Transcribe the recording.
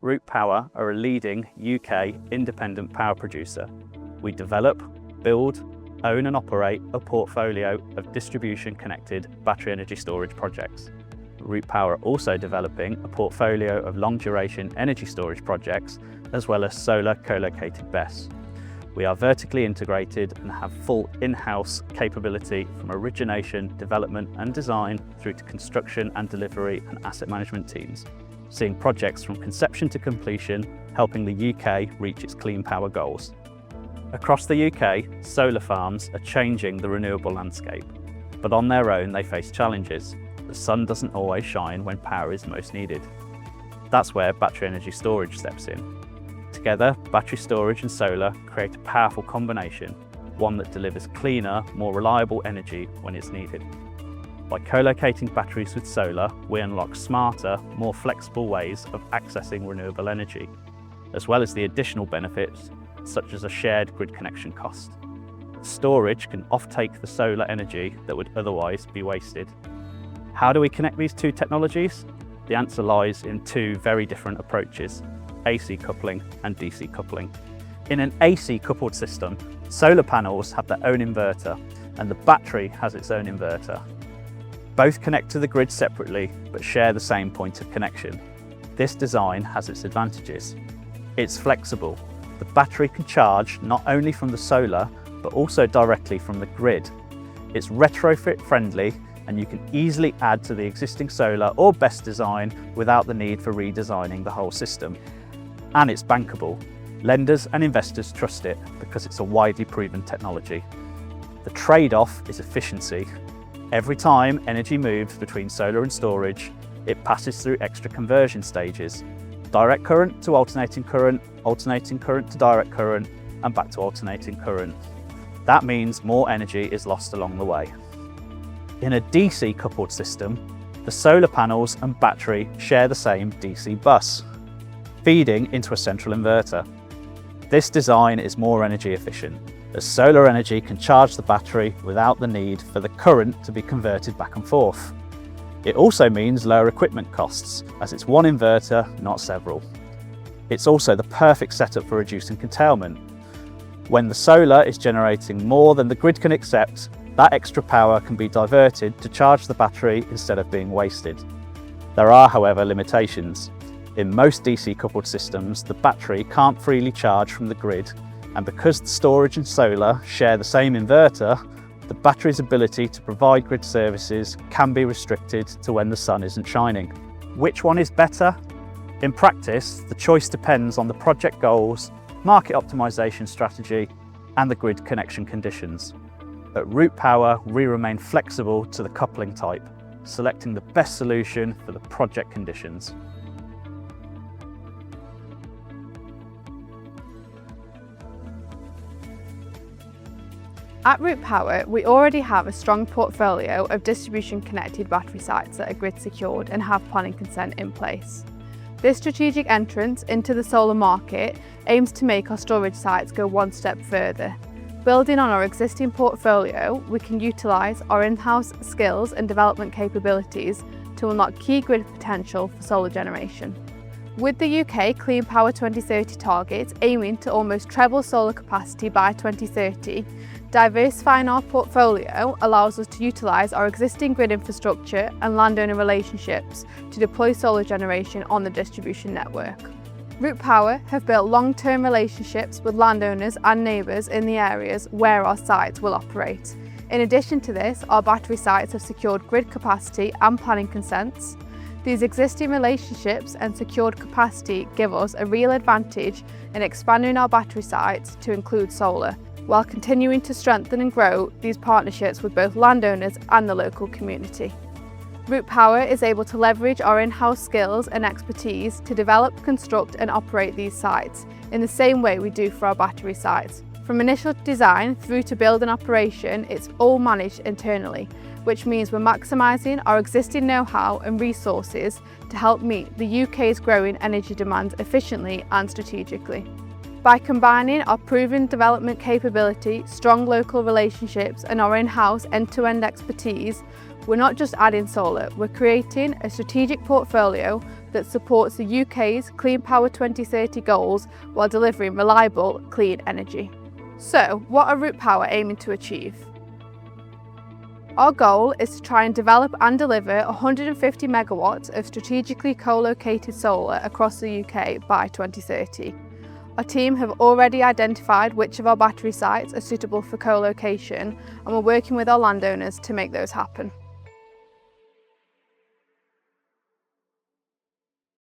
Root Power are a leading UK independent power producer. We develop, build, own and operate a portfolio of distribution-connected battery energy storage projects. Root Power are also developing a portfolio of long-duration energy storage projects, as well as solar co-located BESS. We are vertically integrated and have full in-house capability from origination, development and design through to construction and delivery and asset management teams, seeing projects from conception to completion, helping the UK reach its clean power goals. Across the UK, solar farms are changing the renewable landscape, but on their own they face challenges. The sun doesn't always shine when power is most needed. That's where battery energy storage steps in. Together, battery storage and solar create a powerful combination, one that delivers cleaner, more reliable energy when it's needed. By co-locating batteries with solar, we unlock smarter, more flexible ways of accessing renewable energy, as well as the additional benefits such as a shared grid connection cost. Storage can offtake the solar energy that would otherwise be wasted. How do we connect these two technologies? The answer lies in two very different approaches: AC coupling and DC coupling. In an AC coupled system, solar panels have their own inverter and the battery has its own inverter. Both connect to the grid separately but share the same point of connection. This design has its advantages. It's flexible. The battery can charge not only from the solar but also directly from the grid. It's retrofit friendly and you can easily add to the existing solar or BESS design without the need for redesigning the whole system. And it's bankable. Lenders and investors trust it because it's a widely proven technology. The trade-off is efficiency. Every time energy moves between solar and storage, it passes through extra conversion stages. Direct current to alternating current to direct current, and back to alternating current. That means more energy is lost along the way. In a DC coupled system, the solar panels and battery share the same DC bus, feeding into a central inverter. This design is more energy efficient, as solar energy can charge the battery without the need for the current to be converted back and forth. It also means lower equipment costs, as it's one inverter, not several. It's also the perfect setup for reducing curtailment. When the solar is generating more than the grid can accept, that extra power can be diverted to charge the battery instead of being wasted. There are, however, limitations. In most DC coupled systems, the battery can't freely charge from the grid, and because the storage and solar share the same inverter, the battery's ability to provide grid services can be restricted to when the sun isn't shining. Which one is better? In practice, the choice depends on the project goals, market optimization strategy, and the grid connection conditions. At Root Power, we remain flexible to the coupling type, selecting the best solution for the project conditions. At Root Power, we already have a strong portfolio of distribution-connected battery sites that are grid secured and have planning consent in place. This strategic entrance into the solar market aims to make our storage sites go one step further. Building on our existing portfolio, we can utilise our in-house skills and development capabilities to unlock key grid potential for solar generation. With the UK Clean Power 2030 targets aiming to almost treble solar capacity by 2030, diversifying our portfolio allows us to utilise our existing grid infrastructure and landowner relationships to deploy solar generation on the distribution network. Root Power have built long-term relationships with landowners and neighbours in the areas where our sites will operate. In addition to this, our battery sites have secured grid capacity and planning consents. These existing relationships and secured capacity give us a real advantage in expanding our battery sites to include solar, while continuing to strengthen and grow these partnerships with both landowners and the local community. Root Power is able to leverage our in-house skills and expertise to develop, construct and operate these sites in the same way we do for our battery sites. From initial design through to build and operation, it's all managed internally, which means we're maximising our existing know-how and resources to help meet the UK's growing energy demands efficiently and strategically. By combining our proven development capability, strong local relationships and our in-house end-to-end expertise, we're not just adding solar, we're creating a strategic portfolio that supports the UK's Clean Power 2030 goals while delivering reliable, clean energy. So, what are Root Power aiming to achieve? Our goal is to try and develop and deliver 150 megawatts of strategically co-located solar across the UK by 2030. Our team have already identified which of our battery sites are suitable for co-location, and we're working with our landowners to make those happen.